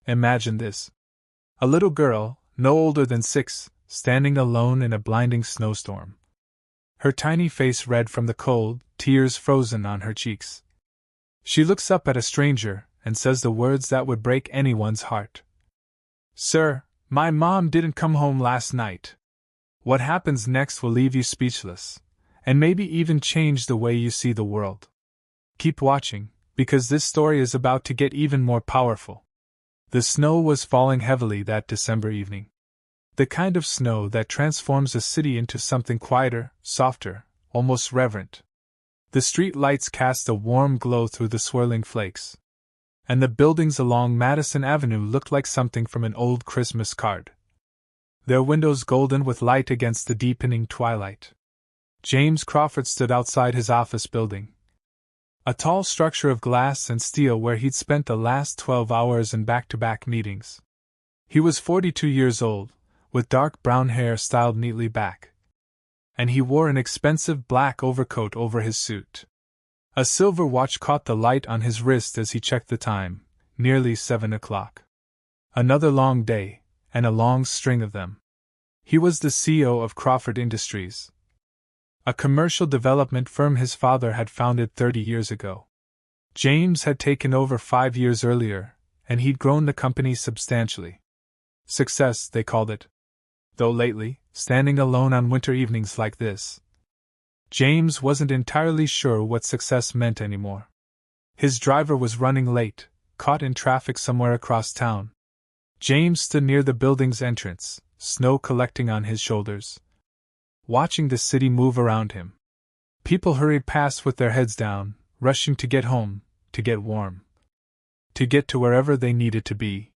Imagine this. A little girl, no older than 6, standing alone in a blinding snowstorm. Her tiny face red from the cold, tears frozen on her cheeks. She looks up at a stranger and says the words that would break anyone's heart. "Sir, my mom didn't come home last night." What happens next will leave you speechless, and maybe even change the way you see the world. Keep watching, because this story is about to get even more powerful. The snow was falling heavily that December evening. The kind of snow that transforms a city into something quieter, softer, almost reverent. The street lights cast a warm glow through the swirling flakes. And the buildings along Madison Avenue looked like something from an old Christmas card. Their windows golden with light against the deepening twilight. James Crawford stood outside his office building. A tall structure of glass and steel where he'd spent the last 12 hours in back-to-back meetings. He was 42 years old, with dark brown hair styled neatly back. And he wore an expensive black overcoat over his suit. A silver watch caught the light on his wrist as he checked the time, nearly 7 o'clock. Another long day, and a long string of them. He was the CEO of Crawford Industries, a commercial development firm his father had founded 30 years ago. James had taken over 5 years earlier, and he'd grown the company substantially. Success, they called it. Though lately, standing alone on winter evenings like this, James wasn't entirely sure what success meant anymore. His driver was running late, caught in traffic somewhere across town. James stood near the building's entrance, snow collecting on his shoulders, watching the city move around him. People hurried past with their heads down, rushing to get home, to get warm, to get to wherever they needed to be.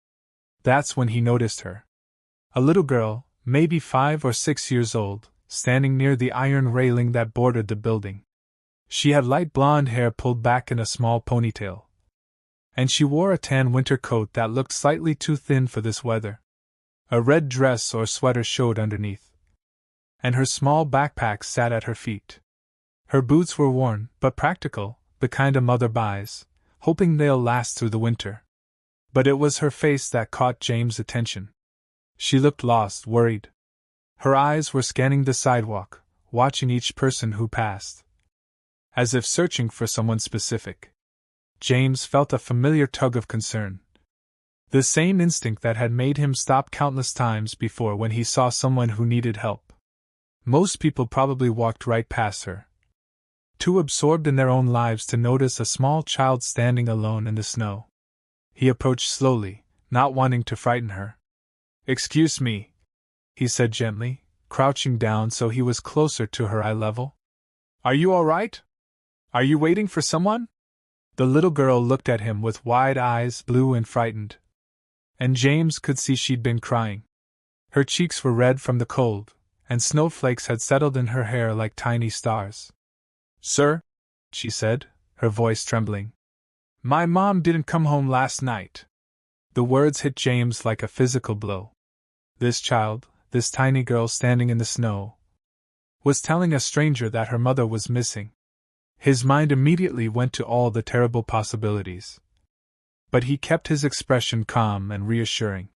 That's when he noticed her. A little girl, maybe 5 or 6 years old, standing near the iron railing that bordered the building. She had light blonde hair pulled back in a small ponytail, and she wore a tan winter coat that looked slightly too thin for this weather. A red dress or sweater showed underneath, and her small backpack sat at her feet. Her boots were worn, but practical, the kind a mother buys, hoping they'll last through the winter. But it was her face that caught James' attention. She looked lost, worried. Her eyes were scanning the sidewalk, watching each person who passed, as if searching for someone specific. James felt a familiar tug of concern. The same instinct that had made him stop countless times before when he saw someone who needed help. Most people probably walked right past her, too absorbed in their own lives to notice a small child standing alone in the snow. He approached slowly, not wanting to frighten her. "Excuse me," he said gently, crouching down so he was closer to her eye level. "Are you all right? Are you waiting for someone?" The little girl looked at him with wide eyes, blue and frightened. And James could see she'd been crying. Her cheeks were red from the cold, and snowflakes had settled in her hair like tiny stars. "Sir," she said, her voice trembling, "my mom didn't come home last night." The words hit James like a physical blow. This child, this tiny girl standing in the snow, was telling a stranger that her mother was missing. His mind immediately went to all the terrible possibilities. But he kept his expression calm and reassuring.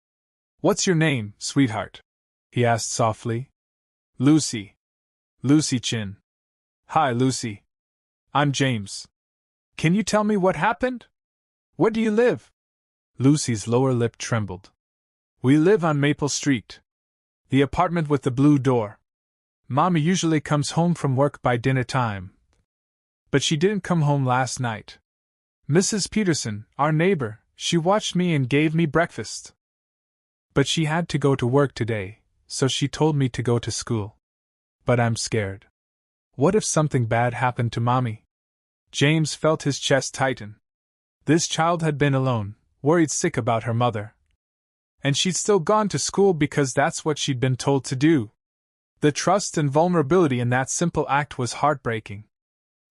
"What's your name, sweetheart?" he asked softly. "Lucy. Lucy Chin." "Hi, Lucy. I'm James. Can you tell me what happened? Where do you live?" Lucy's lower lip trembled. "We live on Maple Street. The apartment with the blue door. Mommy usually comes home from work by dinner time, but she didn't come home last night. Mrs. Peterson, our neighbor, she watched me and gave me breakfast. But she had to go to work today, so she told me to go to school. But I'm scared. What if something bad happened to Mommy?" James felt his chest tighten. This child had been alone, worried sick about her mother. And she'd still gone to school because that's what she'd been told to do. The trust and vulnerability in that simple act was heartbreaking.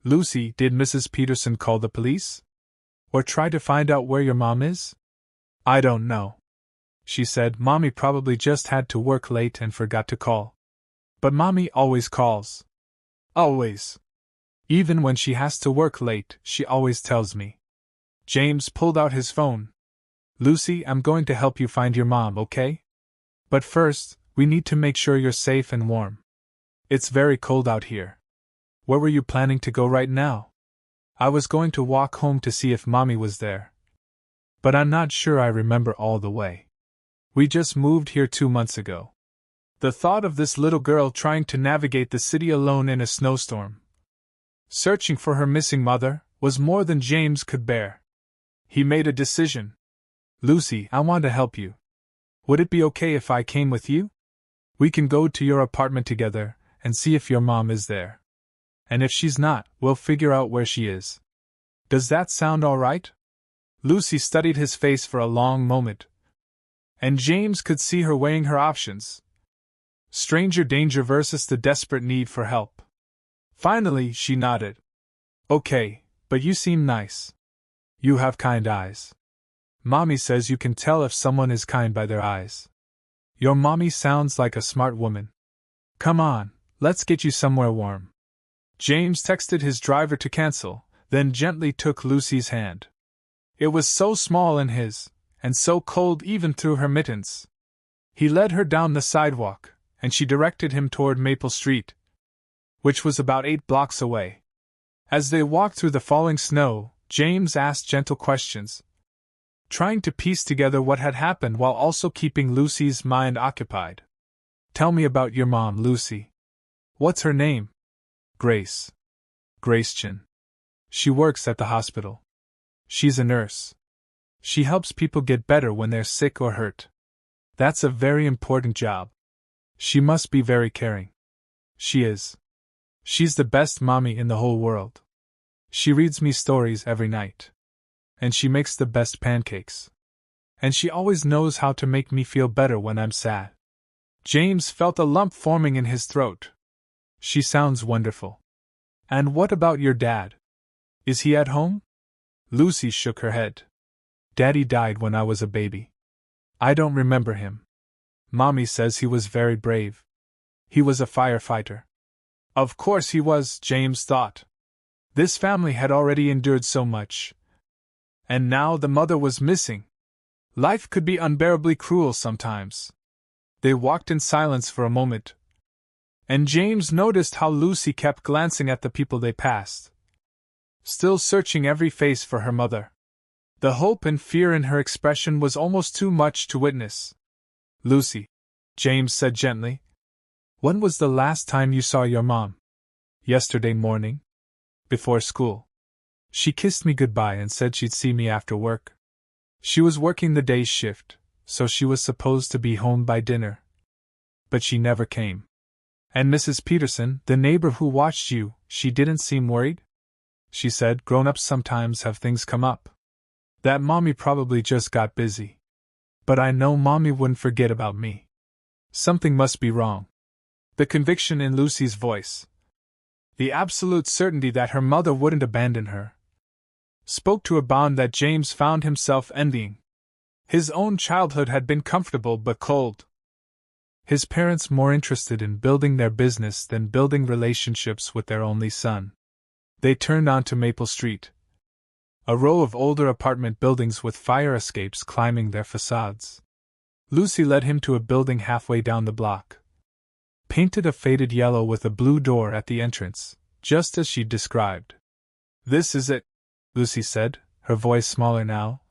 "Lucy, did Mrs. Peterson call the police? Or try to find out where your mom is?" "I don't know," she said. "Mommy probably just had to work late and forgot to call. But Mommy always calls. Always. Even when she has to work late, she always tells me." James pulled out his phone. Lucy, I'm going to help you find your mom, okay? But first, we need to make sure you're safe and warm. It's very cold out here. Where were you planning to go right now? I was going to walk home to see if Mommy was there. But I'm not sure I remember all the way. We just moved here 2 months ago. The thought of this little girl trying to navigate the city alone in a snowstorm, searching for her missing mother, was more than James could bear. He made a decision. Lucy, I want to help you. Would it be okay if I came with you? We can go to your apartment together and see if your mom is there. And if she's not, we'll figure out where she is. Does that sound all right? Lucy studied his face for a long moment, and James could see her weighing her options. Stranger danger versus the desperate need for help. Finally, she nodded. Okay, but you seem nice. You have kind eyes. Mommy says you can tell if someone is kind by their eyes. Your mommy sounds like a smart woman. Come on, let's get you somewhere warm. James texted his driver to cancel, then gently took Lucy's hand. It was so small in his, and so cold even through her mittens. He led her down the sidewalk, and she directed him toward Maple Street, which was about 8 blocks away. As they walked through the falling snow, James asked gentle questions, trying to piece together what had happened while also keeping Lucy's mind occupied. Tell me about your mom, Lucy. What's her name? Grace. Grace Chin. She works at the hospital. She's a nurse. She helps people get better when they're sick or hurt. That's a very important job. She must be very caring. She is. She's the best mommy in the whole world. She reads me stories every night. And she makes the best pancakes. And she always knows how to make me feel better when I'm sad. James felt a lump forming in his throat. She sounds wonderful. And what about your dad? Is he at home? Lucy shook her head. Daddy died when I was a baby. I don't remember him. Mommy says he was very brave. He was a firefighter. Of course he was, James thought. This family had already endured so much. And now the mother was missing. Life could be unbearably cruel sometimes. They walked in silence for a moment, and James noticed how Lucy kept glancing at the people they passed, still searching every face for her mother. The hope and fear in her expression was almost too much to witness. Lucy, James said gently, when was the last time you saw your mom? Yesterday morning. Before school. She kissed me goodbye and said she'd see me after work. She was working the day shift, so she was supposed to be home by dinner. But she never came. And Mrs. Peterson, the neighbor who watched you, she didn't seem worried? She said grown-ups sometimes have things come up. That Mommy probably just got busy. But I know Mommy wouldn't forget about me. Something must be wrong. The conviction in Lucy's voice, the absolute certainty that her mother wouldn't abandon her, spoke to a bond that James found himself envying. His own childhood had been comfortable but cold. His parents more interested in building their business than building relationships with their only son. They turned onto Maple Street, a row of older apartment buildings with fire escapes climbing their facades. Lucy led him to a building halfway down the block, painted a faded yellow with a blue door at the entrance, just as she'd described. This is it, Lucy said, her voice smaller now,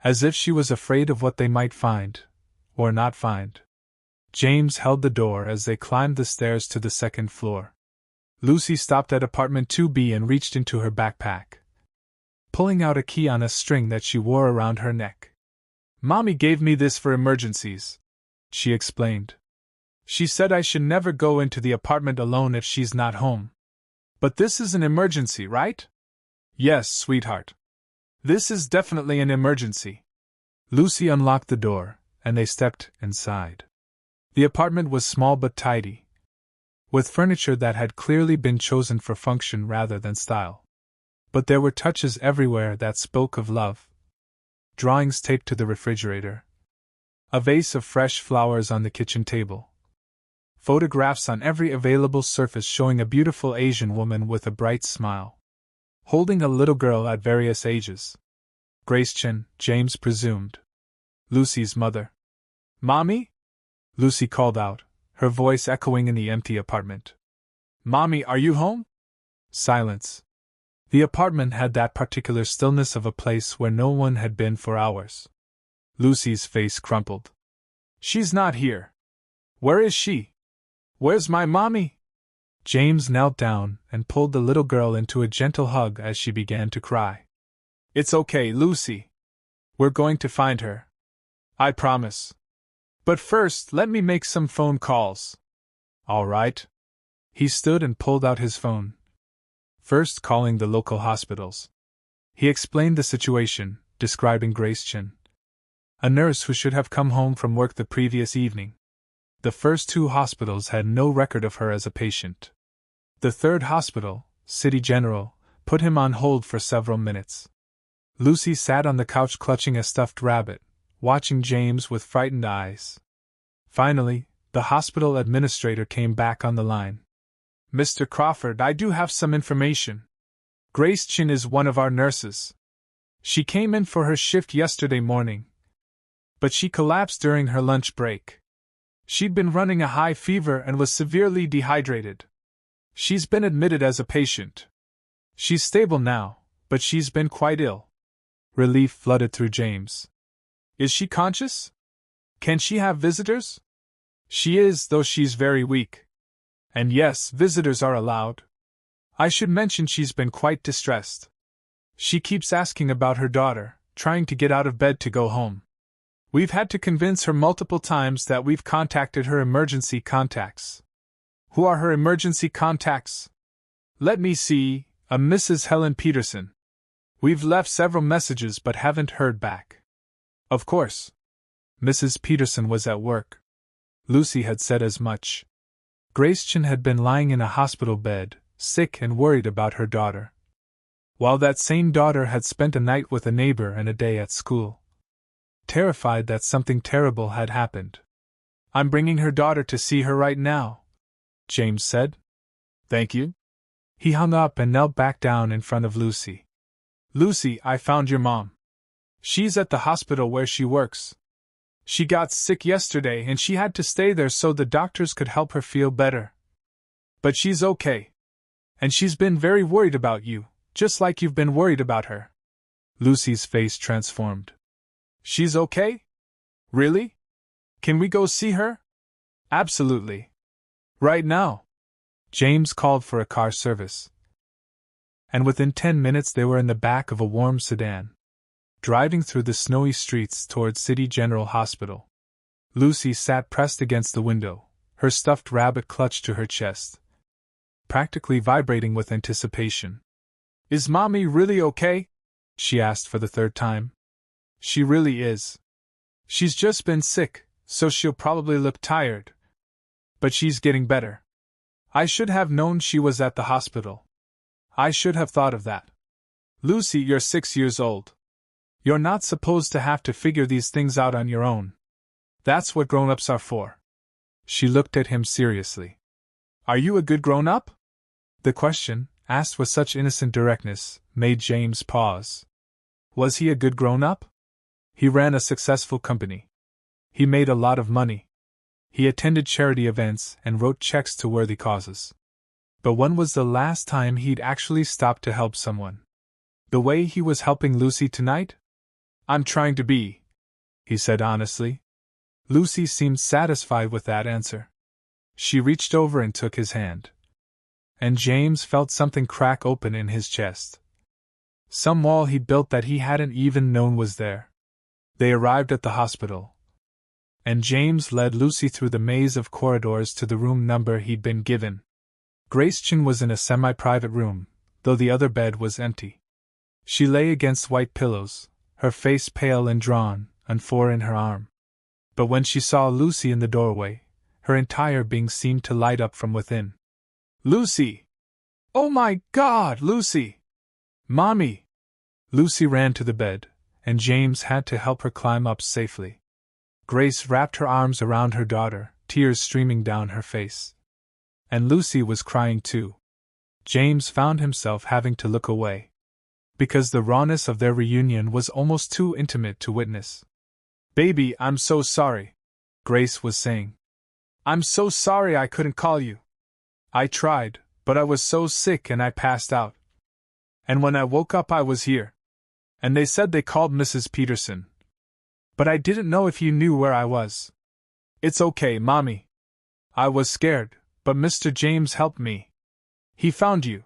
as if she was afraid of what they might find, or not find. James held the door as they climbed the stairs to the second floor. Lucy stopped at apartment 2B and reached into her backpack, pulling out a key on a string that she wore around her neck. Mommy gave me this for emergencies, she explained. She said I should never go into the apartment alone if she's not home. But this is an emergency, right? Yes, sweetheart. This is definitely an emergency. Lucy unlocked the door, and they stepped inside. The apartment was small but tidy, with furniture that had clearly been chosen for function rather than style. But there were touches everywhere that spoke of love. Drawings taped to the refrigerator, a vase of fresh flowers on the kitchen table, photographs on every available surface showing a beautiful Asian woman with a bright smile, holding a little girl at various ages. Grace Chin, James presumed. Lucy's mother. "Mommy?" Lucy called out, her voice echoing in the empty apartment. "Mommy, are you home?" Silence. The apartment had that particular stillness of a place where no one had been for hours. Lucy's face crumpled. "She's not here. Where is she? Where's my mommy?" James knelt down and pulled the little girl into a gentle hug as she began to cry. "It's okay, Lucy. We're going to find her. I promise. But first, let me make some phone calls." "All right." He stood and pulled out his phone. First calling the local hospitals. He explained the situation, describing Grace Chin, a nurse who should have come home from work the previous evening. The first two hospitals had no record of her as a patient. The third hospital, City General, put him on hold for several minutes. Lucy sat on the couch clutching a stuffed rabbit, watching James with frightened eyes. Finally, the hospital administrator came back on the line. "Mr. Crawford, I do have some information. Grace Chin is one of our nurses. She came in for her shift yesterday morning, but she collapsed during her lunch break. She'd been running a high fever and was severely dehydrated. She's been admitted as a patient. She's stable now, but she's been quite ill." Relief flooded through James. "Is she conscious? Can she have visitors?" "She is, though she's very weak. And yes, visitors are allowed. I should mention she's been quite distressed. She keeps asking about her daughter, trying to get out of bed to go home. We've had to convince her multiple times that we've contacted her emergency contacts." "Who are her emergency contacts?" "Let me see, a Mrs. Helen Peterson. We've left several messages but haven't heard back." "Of course. Mrs. Peterson was at work." Lucy had said as much. Grace Chin had been lying in a hospital bed, sick and worried about her daughter, while that same daughter had spent a night with a neighbor and a day at school. Terrified that something terrible had happened. "I'm bringing her daughter to see her right now," James said. "Thank you." He hung up and knelt back down in front of Lucy. "Lucy, I found your mom. She's at the hospital where she works. She got sick yesterday and she had to stay there so the doctors could help her feel better. But she's okay. And she's been very worried about you, just like you've been worried about her." Lucy's face transformed. "She's okay? Really? Can we go see her?" "Absolutely. Right now." James called for a car service. And within 10 minutes they were in the back of a warm sedan, driving through the snowy streets towards City General Hospital. Lucy sat pressed against the window, her stuffed rabbit clutched to her chest, practically vibrating with anticipation. "Is Mommy really okay?" she asked for the third time. "She really is. She's just been sick, so she'll probably look tired. But she's getting better. I should have known she was at the hospital. I should have thought of that. Lucy, you're 6 years old. You're not supposed to have to figure these things out on your own. That's what grown-ups are for." She looked at him seriously. "Are you a good grown-up?" The question, asked with such innocent directness, made James pause. Was he a good grown-up? He ran a successful company. He made a lot of money. He attended charity events and wrote checks to worthy causes. But when was the last time he'd actually stopped to help someone? The way he was helping Lucy tonight? "I'm trying to be," he said honestly. Lucy seemed satisfied with that answer. She reached over and took his hand. And James felt something crack open in his chest. Some wall he'd built that he hadn't even known was there. They arrived at the hospital, and James led Lucy through the maze of corridors to the room number he'd been given. Grace Chin was in a semi-private room, though the other bed was empty. She lay against white pillows, her face pale and drawn, and four in her arm. But when she saw Lucy in the doorway, her entire being seemed to light up from within. "Lucy! Oh my God, Lucy! Mommy!" Lucy ran to the bed, and James had to help her climb up safely. Grace wrapped her arms around her daughter, tears streaming down her face. And Lucy was crying too. James found himself having to look away, because the rawness of their reunion was almost too intimate to witness. Baby, I'm so sorry, Grace was saying. I'm so sorry I couldn't call you. I tried, but I was so sick and I passed out. And when I woke up, I was here. And they said they called Mrs. Peterson. But I didn't know if you knew where I was. It's okay, Mommy. I was scared, but Mr. James helped me. He found you.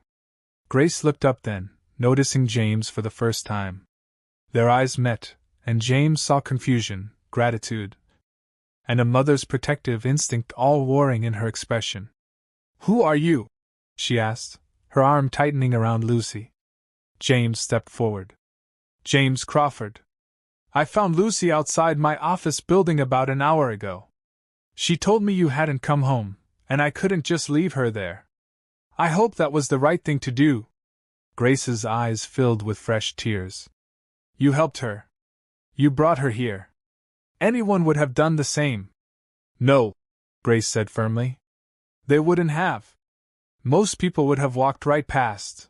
Grace looked up then, noticing James for the first time. Their eyes met, and James saw confusion, gratitude, and a mother's protective instinct all warring in her expression. Who are you? She asked, her arm tightening around Lucy. James stepped forward. James Crawford. I found Lucy outside my office building about an hour ago. She told me you hadn't come home, and I couldn't just leave her there. I hope that was the right thing to do. Grace's eyes filled with fresh tears. You helped her. You brought her here. Anyone would have done the same. No, Grace said firmly. They wouldn't have. Most people would have walked right past.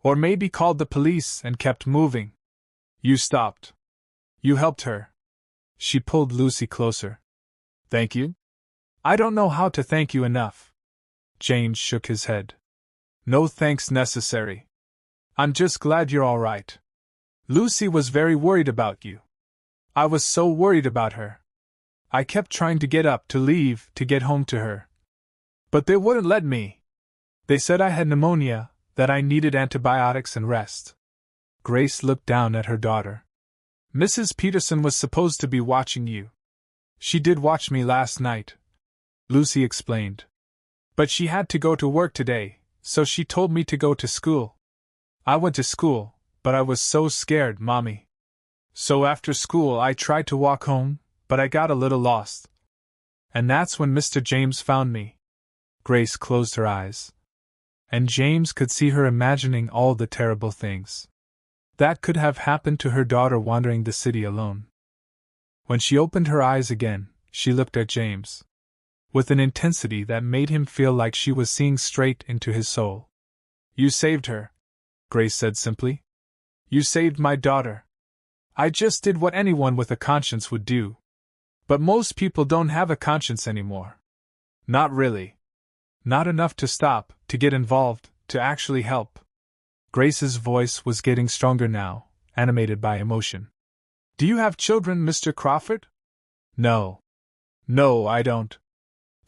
Or maybe called the police and kept moving. You stopped. You helped her. She pulled Lucy closer. Thank you? I don't know how to thank you enough. James shook his head. No thanks necessary. I'm just glad you're all right. Lucy was very worried about you. I was so worried about her. I kept trying to get up to leave to get home to her. But they wouldn't let me. They said I had pneumonia, that I needed antibiotics and rest. Grace looked down at her daughter. Mrs. Peterson was supposed to be watching you. She did watch me last night, Lucy explained. But she had to go to work today, so she told me to go to school. I went to school, but I was so scared, Mommy. So after school I tried to walk home, but I got a little lost. And that's when Mr. James found me. Grace closed her eyes. And James could see her imagining all the terrible things that could have happened to her daughter wandering the city alone. When she opened her eyes again, she looked at James with an intensity that made him feel like she was seeing straight into his soul. You saved her, Grace said simply. You saved my daughter. I just did what anyone with a conscience would do. But most people don't have a conscience anymore. Not really. Not enough to stop, to get involved, to actually help. Grace's voice was getting stronger now, animated by emotion. Do you have children, Mr. Crawford? No. No, I don't.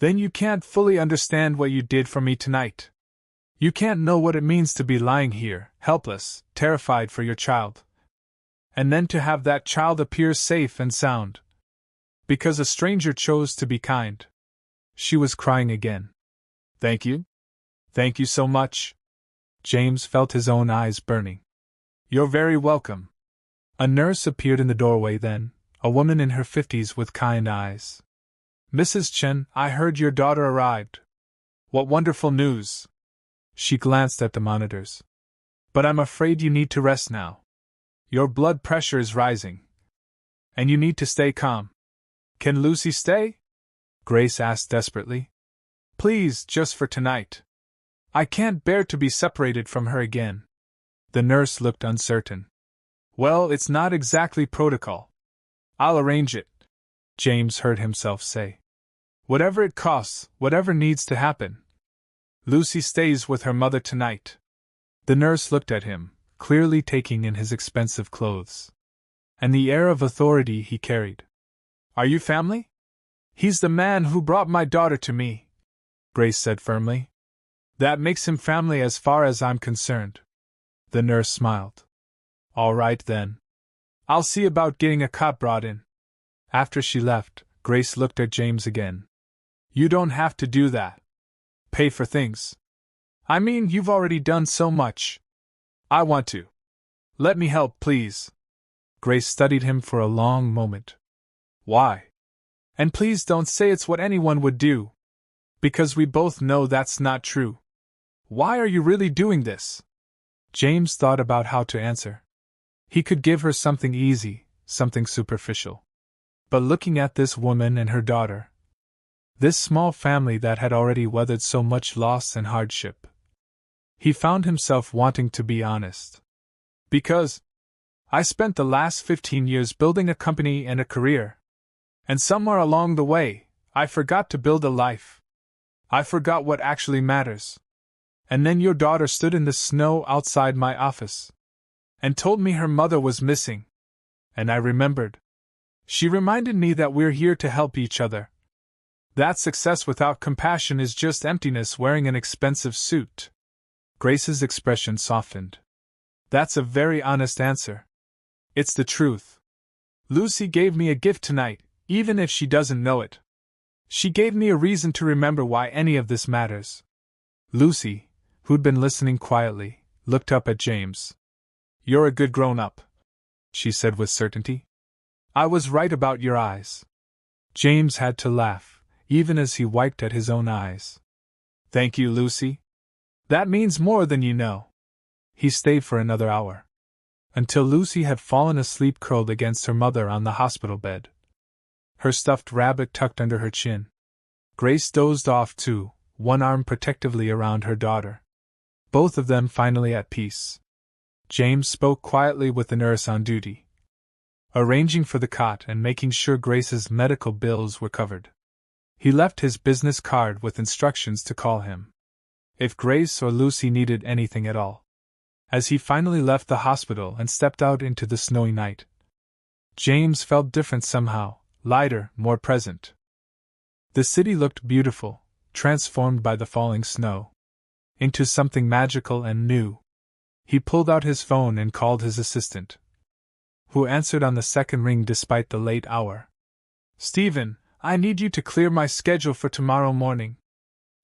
Then you can't fully understand what you did for me tonight. You can't know what it means to be lying here, helpless, terrified for your child. And then to have that child appear safe and sound. Because a stranger chose to be kind. She was crying again. Thank you? Thank you so much. James felt his own eyes burning. You're very welcome. A nurse appeared in the doorway then, a woman in her 50s with kind eyes. Mrs. Chen, I heard your daughter arrived. What wonderful news. She glanced at the monitors. But I'm afraid you need to rest now. Your blood pressure is rising. And you need to stay calm. Can Lucy stay? Grace asked desperately. Please, just for tonight. I can't bear to be separated from her again. The nurse looked uncertain. Well, it's not exactly protocol. I'll arrange it, James heard himself say. Whatever it costs, whatever needs to happen. Lucy stays with her mother tonight. The nurse looked at him, clearly taking in his expensive clothes and the air of authority he carried. Are you family? He's the man who brought my daughter to me, Grace said firmly. That makes him family as far as I'm concerned. The nurse smiled. All right then. I'll see about getting a cot brought in. After she left, Grace looked at James again. You don't have to do that. Pay for things. I mean, you've already done so much. I want to. Let me help, please. Grace studied him for a long moment. Why? And please don't say it's what anyone would do. Because we both know that's not true. Why are you really doing this? James thought about how to answer. He could give her something easy, something superficial. But looking at this woman and her daughter, this small family that had already weathered so much loss and hardship, he found himself wanting to be honest. Because I spent the last 15 years building a company and a career. And somewhere along the way, I forgot to build a life. I forgot what actually matters. And then your daughter stood in the snow outside my office and told me her mother was missing. And I remembered. She reminded me that we're here to help each other. That success without compassion is just emptiness wearing an expensive suit. Grace's expression softened. That's a very honest answer. It's the truth. Lucy gave me a gift tonight, even if she doesn't know it. She gave me a reason to remember why any of this matters. Lucy, who'd been listening quietly, looked up at James. You're a good grown-up, she said with certainty. I was right about your eyes. James had to laugh, even as he wiped at his own eyes. Thank you, Lucy. That means more than you know. He stayed for another hour, until Lucy had fallen asleep curled against her mother on the hospital bed, her stuffed rabbit tucked under her chin. Grace dozed off too, one arm protectively around her daughter. Both of them finally at peace. James spoke quietly with the nurse on duty, arranging for the cot and making sure Grace's medical bills were covered. He left his business card with instructions to call him if Grace or Lucy needed anything at all. As he finally left the hospital and stepped out into the snowy night, James felt different somehow, lighter, more present. The city looked beautiful, transformed by the falling snow into something magical and new. He pulled out his phone and called his assistant, who answered on the second ring despite the late hour. Stephen, I need you to clear my schedule for tomorrow morning.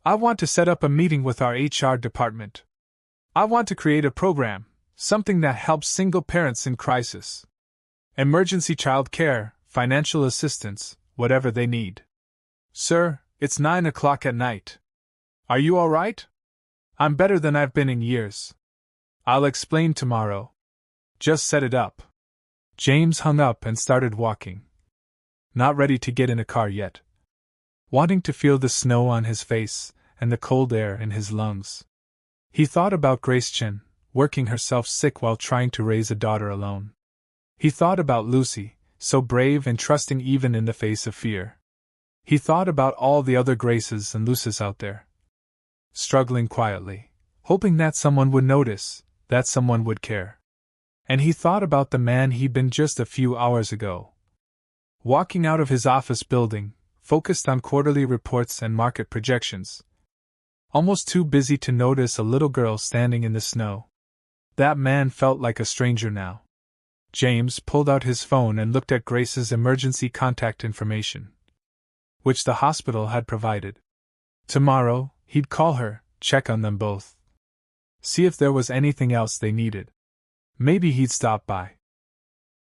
I want to set up a meeting with our HR department. I want to create a program, something that helps single parents in crisis. Emergency child care, financial assistance, whatever they need. Sir, it's 9 o'clock at night. Are you all right? I'm better than I've been in years. I'll explain tomorrow. Just set it up. James hung up and started walking. Not ready to get in a car yet. Wanting to feel the snow on his face and the cold air in his lungs. He thought about Grace Chen, working herself sick while trying to raise a daughter alone. He thought about Lucy, so brave and trusting even in the face of fear. He thought about all the other Graces and Luces out there, struggling quietly, hoping that someone would notice, that someone would care. And he thought about the man he'd been just a few hours ago, walking out of his office building, focused on quarterly reports and market projections, almost too busy to notice a little girl standing in the snow. That man felt like a stranger now. James pulled out his phone and looked at Grace's emergency contact information, which the hospital had provided. Tomorrow, he'd call her, check on them both, see if there was anything else they needed. Maybe he'd stop by.